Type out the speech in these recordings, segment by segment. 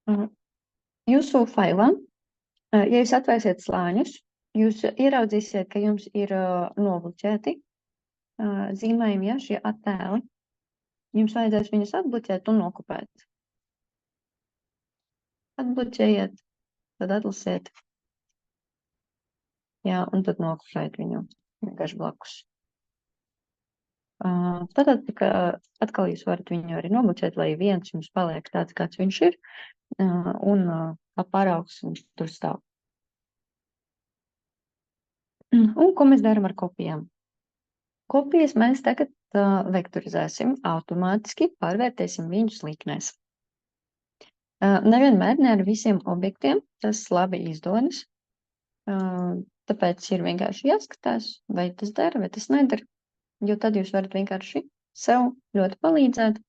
Uh, Jūsu failā, ja jūs atvērsiet slāņus, jūs ieraudzīsiet, ka jums ir nobloķēti zīmējumi, ja, šie attēli. Jums vajadzēs viņus atbloķēt un nokopēt. Atbloķējiet, tad atlasiet. Jā, un tad nokopēt viņu vienkārši blakus. Tad atkal jūs varat viņu arī nobloķēt, lai viens jums paliek tāds, kāds viņš ir, un kā paraugs viņš tur stāv. Un ko mēs darām ar kopijām? Kopijas mēs tagad vektorizēsim automātiski, pārvērtēsim viņus līknēs. Nevienmēr, ne ar visiem objektiem tas labi izdodas, tāpēc ir vienkārši jāskatās, vai tas dara, vai tas nedara, jo tad jūs varat vienkārši sev ļoti palīdzēt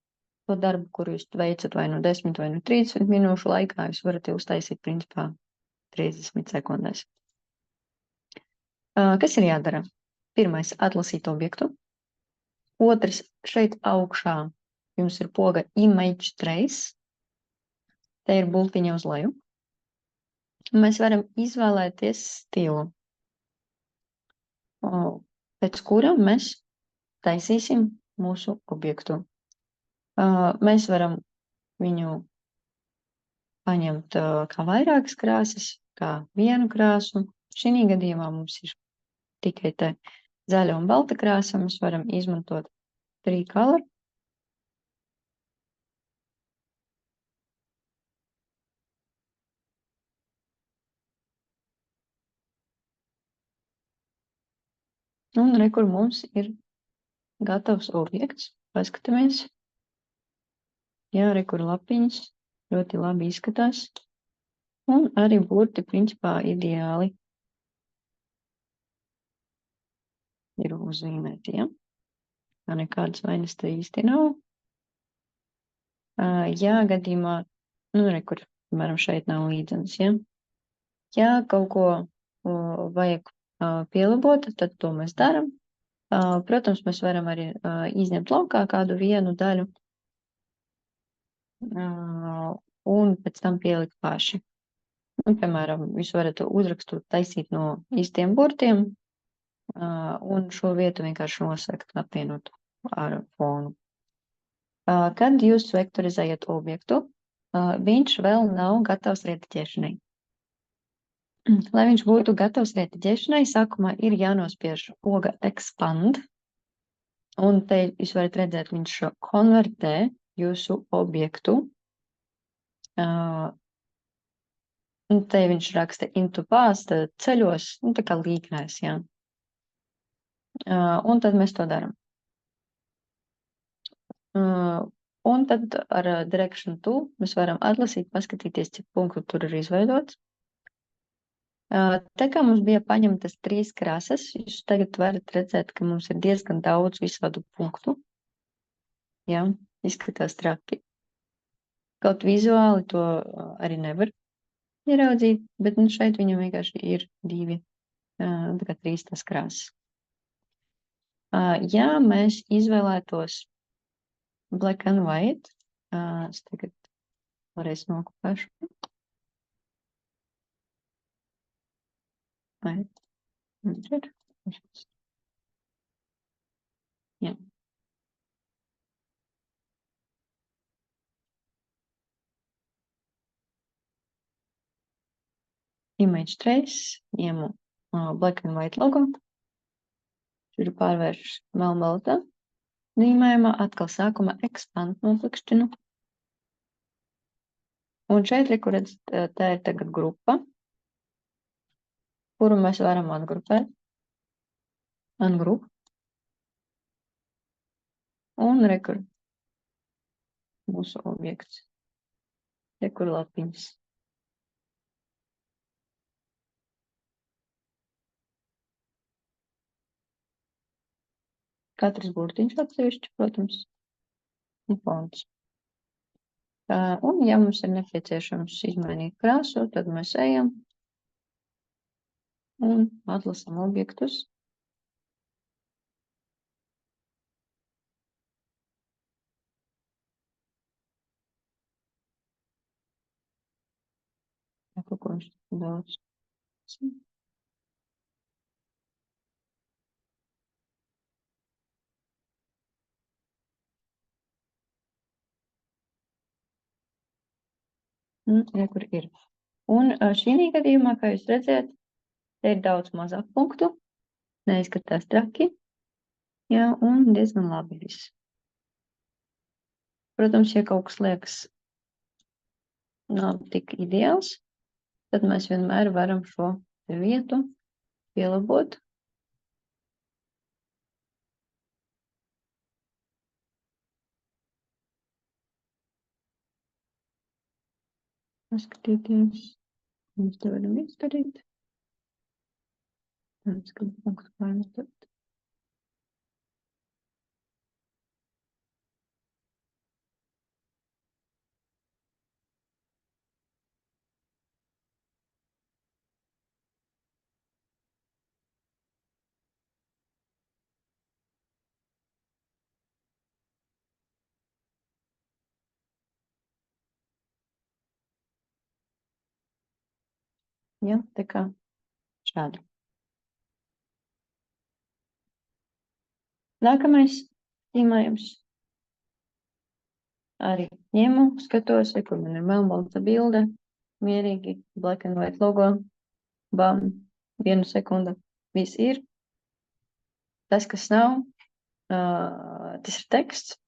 to darbu, kuru jūs veicat vai nu 10 vai nu 30 minūšu laikā, jūs varat uztaisīt principā 30 sekundēs. Kas ir jādara? Pirmais, atlasīt objektu. Otrs, šeit augšā jums ir poga Image Trace. Te ir bultiņa uz leju. Mēs varam izvēlēties stilu, pēc kura mēs taisīsim mūsu objektu. Mēs varam viņu paņemt kā vairākas krāsas, kā vienu krāsu. Šī gadījumā mums ir tikai te zaļa un balta krāsa. Mēs varam izmantot tricolor. Un re, kur mums ir gatavs objekts. Paskatāmies. Jā, re, kur lapiņas ļoti labi izskatās. Un arī burti principā ideāli ir uzzīmēti, ja? Tā nekādas vainas te īsti nav. Jā, gadījumā, re, kur, piemēram, šeit nav līdzenas, ja? Ja kaut ko vajag pielabot, tad to mēs daram. Protams, mēs varam arī izņemt laukā kādu vienu daļu un pēc tam pielikt paši. Piemēram, jūs varat uzrakstu taisīt no īstiem burtiem un šo vietu vienkārši nosegt, apvienot ar fonu. Kad jūs vektorizējat objektu, viņš vēl nav gatavs rediģēšanai. Lai viņš būtu gatavs rediģēšanai, sākumā ir jānospiež poga Expand, un te jūs varat redzēt, viņš konvertē jūsu objektu. Un te viņš raksta into past, ceļos, tā kā līknēs, jā. Un tad mēs to daram. Un tad ar Direction tool mēs varam atlasīt, paskatīties, cik punktu tur ir izveidots. Te kā mums bija paņemtas 3 krāsas, jūs tagad varat redzēt, ka mums ir diezgan daudz visādu punktu. Jā, izskatās traki. Kaut vizuāli to arī nevar ieraudzīt, bet šeit viņam vienkārši ir 2, tā kā 3 tās krāsas. Ja mēs izvēlētos black and white, es tagad varēs nokopēšu. Jā. Image trace, ņemu black and white logo, tur pārvēršu melnbaltā zīmējumā, atkal sākumā expand noklikšķinu. Un šeit, kur redzat, tā ir tagad grupa, kuru mēs varam atgrupēt. Ungroup. Un rekur mūsu objekts. Rekur lapiņas. Katrs burtiņš atsevišķi, protams, un fonts. Un ja mums ir nepieciešams izmainīt krāsu, tad mēs ejam un atlasam objektus. ko viņš daudz. Kur ir. Un šī gadījumā, kā jūs redzēt, te ir daudz mazāk punktu, neizskatās traki, jā, un diezgan labi viss. Protams, ja kaut kas liekas nav tik ideāls, tad mēs vienmēr varam šo vietu pielabot. Paskatīties, mēs te varam izdarīt. Tāds, ka punktu pārnestot. Ja, tā kā šādi. Nākamais zīmējums. Arī ņemu, skatos, kur man ir melnbalta bilde, mierīgi, black and white logo, bam, 1 sekunda, viss ir. Tas, kas nav, tas ir teksts,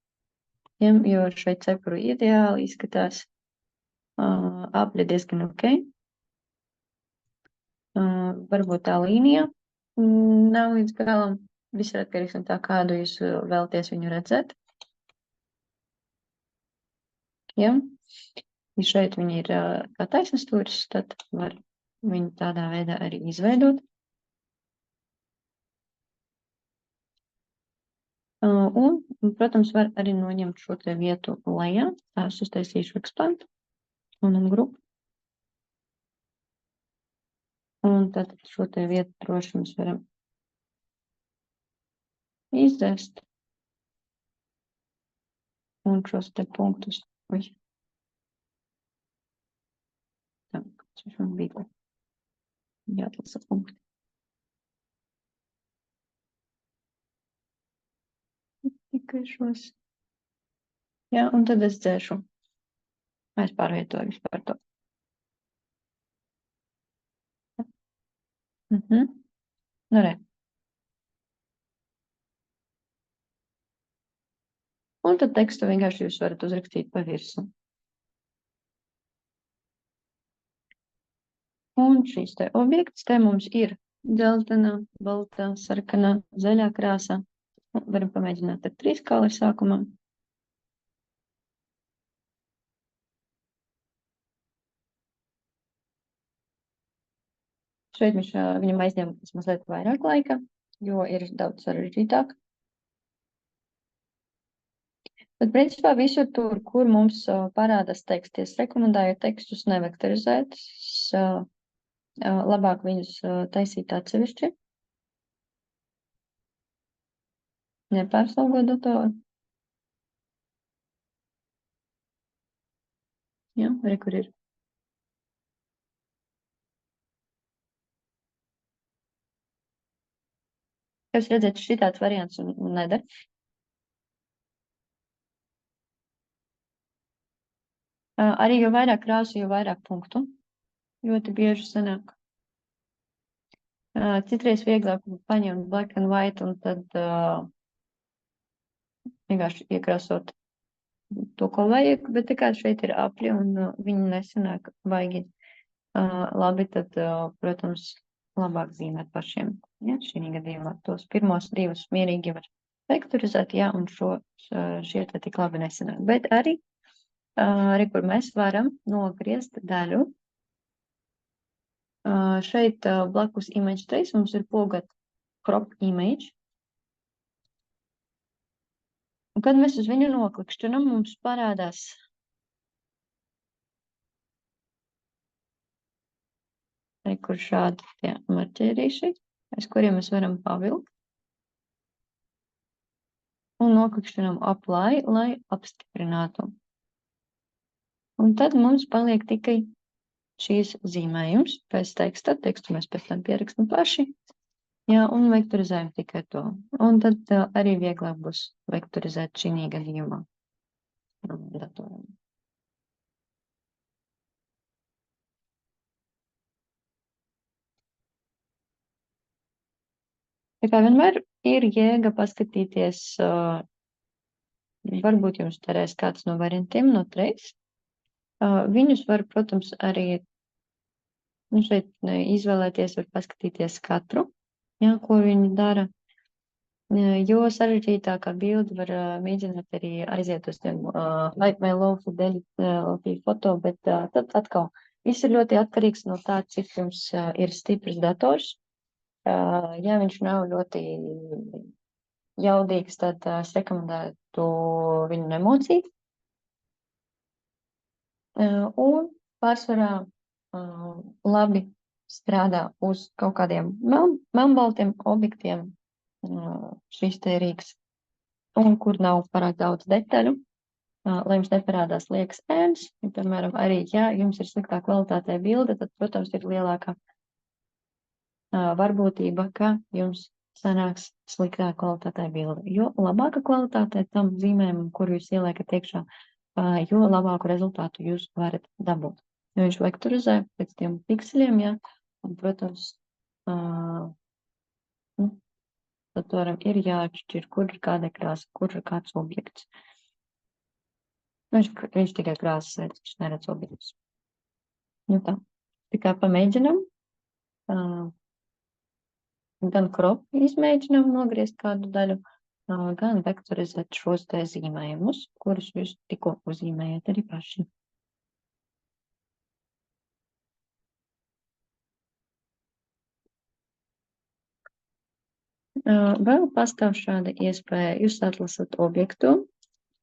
jo šeit cepuru ideāli izskatās, apli diezgan ok. Varbūt tā līnija nav līdz galam, viss ir atkarīgs no tā, kādu jūs vēlaties viņu redzēt. Ja? Ja šeit viņi ir kā taisnstūris, tad var viņu tādā veidā arī izveidot. Un, protams, var arī noņemt šo te vietu lejā. Tās uztaisīšu expand un grupu. Un tad šo te vietu droši mēs varam izdzēst. Un šos te punktus. Tā, kas man bija jāatlasa punkti. Tikai šos. Jā, un tad es dzēšu. Es pārvietoju vispār to. Nu, re. Un tad tekstu vienkārši jūs varat uzrakstīt pa virsu. Un šīs te objekts te mums ir dzeltenā, baltā, sarkanā, zaļā krāsā. Varam pamēģināt ar 3 kali sākumā. Šeit viņam aizņem mazliet vairāk laika, jo ir daudz sarežģītāk. Bet, principā, visur tur, kur mums parādās teksties, rekomendēju tekstus nevektorizēt, labāk viņus taisīt atsevišķi. Nepārslogot datoru. Jā, arī kur ir. Jūs redzat, šitāds variants un neder. Arī jo vairāk krāsu, jo vairāk punktu. Ļoti bieži sanāk. Citreiz vieglāk paņemt black and white un tad vienkārši iekrāsot to, ko vajag, bet tā kā šeit ir apļi un viņi nesanāk baigi labi, tad, protams, labāk zīmēt pašiem. Ja, šī gadījumā tos pirmos 2 mierīgi var vektorizēt, ja, un šie te tik labi nesanāk. Bet arī, kur mēs varam nogriezt daļu. Šeit blakus image trace mums ir pogat crop image. Un, kad mēs uz viņu noklikšķinam, mums parādās kur šādi tie marķērīši, aiz kuriem mēs varam pavilkt. Un noklikšķinam apply, lai apstiprinātu. Un tad mums paliek tikai šīs zīmējums pēc teksta. Tekstu mēs pēc tam pierakstam paši. Jā, un vektorizējam tikai to. Un tad arī vieglāk būs vektorizēt šī gadījumā datoriem. Tā kā vienmēr ir jēga paskatīties, varbūt jums derēs kāds no variantiem no trejas. Viņus var, protams, arī šeit izvēlēties, var paskatīties katru, jā, ko viņi dara. Jo sarežģītākā bilde var mēģināt arī aiziet uz tiem high vai low fidelity foto, bet tad atkal viss ir ļoti atkarīgs no tā, cik jums ir stiprs dators. Ja viņš nav ļoti jaudīgs, tad es rekomendētu viņu nemocīt. Un pārsvarā labi strādā uz kaut kādiem melnbaltiem objektiem šīs te rīks, un kur nav pārāk daudz detaļu, lai jums neparādās liekas ēnas. Piemēram, arī, ja jums ir sliktā kvalitātē bilde, tad, protams, ir lielāka varbūtība, ka jums sanāks sliktā kvalitātē bilde. Jo labāka kvalitātē tam zīmējumam, kur jūs ieliekat iekšā, jo labāku rezultātu jūs varat dabūt. Jo viņš vektorizē pēc tiem pikseļiem, jā, un, protams, datoram ir jāatšķir, kur ir kāda krāsa, kur ir kāds objekts. Viņš tikai krāsas redz, viņš neredz objektus. Nu tā. Tikai pamēģinam. Gan crop izmēģinam nogriezt kādu daļu, gan vektorizēt šos te zīmējumus, kurus jūs tikko uzzīmējat arī paši. Vēl pastāv šāda iespēja. Jūs atlasat objektu,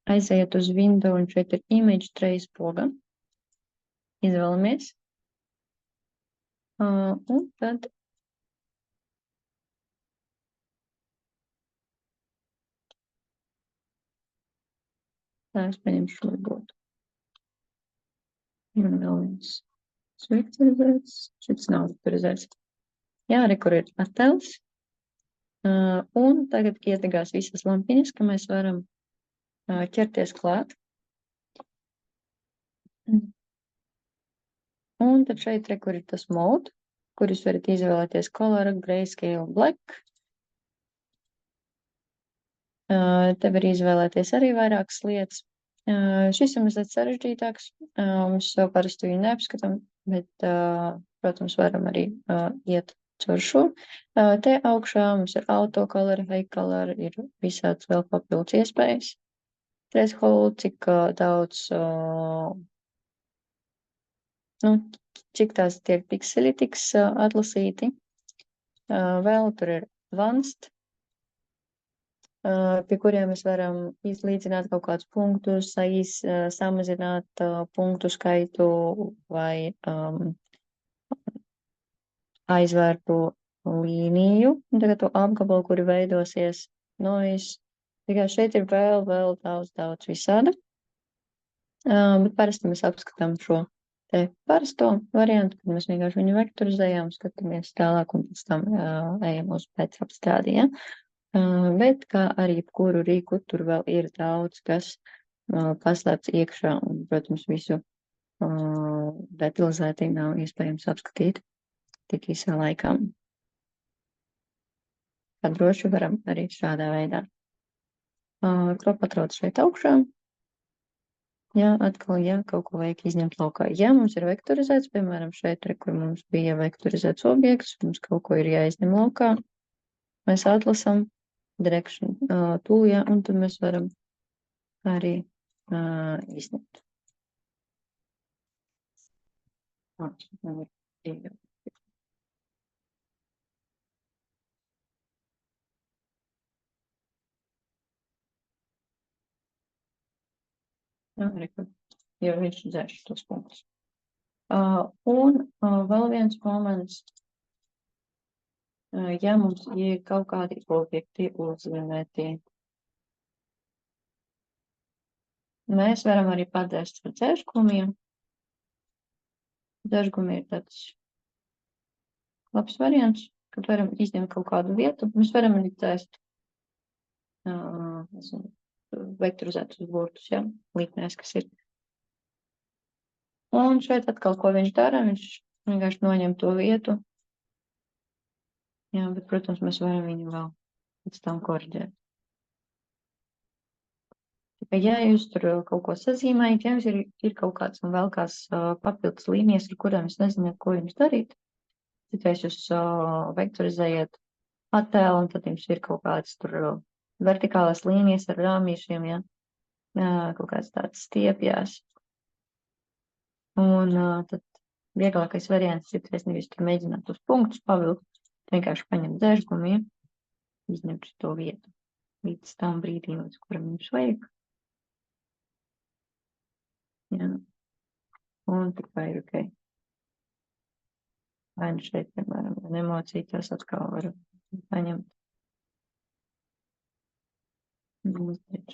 aiziet uz window, un šeit ir image trace poga. Izvēlamies. Un tad es paņemšu varbūt. Ir vēl viens vektorizēts. Šis nav vektorizēts. Jā, re, kur ir attēls. Un tagad iedegās visas lampiņas, ka mēs varam ķerties klāt. Un tad šeit, re, kur ir tas mode, kur jūs varat izvēlēties color, grayscale, black. Te var izvēlēties arī vairākas lietas. Šis ir mazliet sarežģītāks. Mēs jau parasti viņu neapskatām, bet, protams, varam arī iet caur šo. Te augšā mums ir autocolor, highcolor, ir visāds vēl papildus iespējas. Threshold, cik daudz, cik tās tie pikseli tiks atlasīti. Vēl tur ir advanced, pie kuriem mēs varam izlīdzināt kaut kādus punktus, samazināt punktu skaitu vai aizvērtu līniju, tagad to apgabalu, kuri veidosies noise. Tikai šeit ir vēl daudz visāda. Bet parasti mēs apskatām šo te parasto variantu, kad mēs vienkārši viņu vektorizējām, skatāmies tālāk un pēc tam ejam uz pēc apstrādi, ja? Bet kā arī jebkuru rīku, tur vēl ir daudz, kas paslēpts iekšā, un, protams, visu detalizēti nav iespējams apskatīt tik īsā laikā. Tad droši varam arī šādā veidā. Crop atrodas šeit augšā. Jā, atkal, ja kaut ko vajag izņemt laukā. Ja mums ir vektorizēts, piemēram, šeit, kur mums bija vektorizēts objekts, mums kaut ko ir jāizņem laukā, mēs atlasam direction tool, jā, un tad mēs varam arī izņemt. Jo viņš dzēš tos punktus. Un vēl viens moments, ja mums ir kaut kādi objekti uzzīmēti, mēs varam arī padēst ar dzēškumiem. Dažgumi ir tāds labs variants, kad varam izņemt kaut kādu vietu. Mēs varam arī tēst, vektorizēt uz burtus, ja, līknēs, kas ir. Un šeit atkal, ko viņš dara, viņš vienkārši noņem to vietu. Jā, bet, protams, mēs varam viņu vēl pēc tam korģēt. Tikai, ja jūs tur kaut ko sazīmējat, ja jums ir kaut kāds un vēl kāds papildus līnijas, ar kurām jūs nezināt, ko jums darīt, tikai jūs vektorizējat attēlu, un tad jums ir kaut kāds tur vertikālās līnijas ar rāmīšiem, ja, kaut kāds tāds stiepjās. Un tad vieglākais variants ir, nevis tur mēģināt uz punktus pavilkt, vienkārši paņemt dažgumu, ja, izņemt to vietu līdz tam brīdim, līdz kuram jums vajag. Jā. Un tikai ir ok. Vai nu šeit, piemēram, emociju tās atkal var paņemt.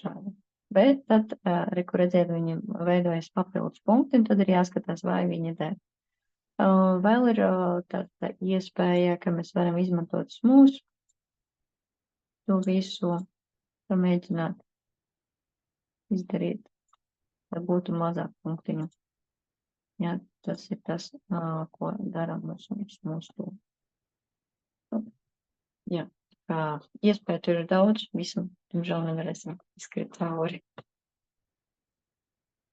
Šādi. Bet tad, reku redziet, viņam veidojas papildus punkti, un tad ir jāskatās, vai viņi der. Vēl ir tāda iespēja, ka mēs varam izmantot smūs, to visu pamēģināt izdarīt, lai būtu mazāk punktiņu. Jā, tas ir tas, ko dara mūsu to. Jā, iespēja tur ir daudz, visu, diemžēl nevarēsim izskriet cauri.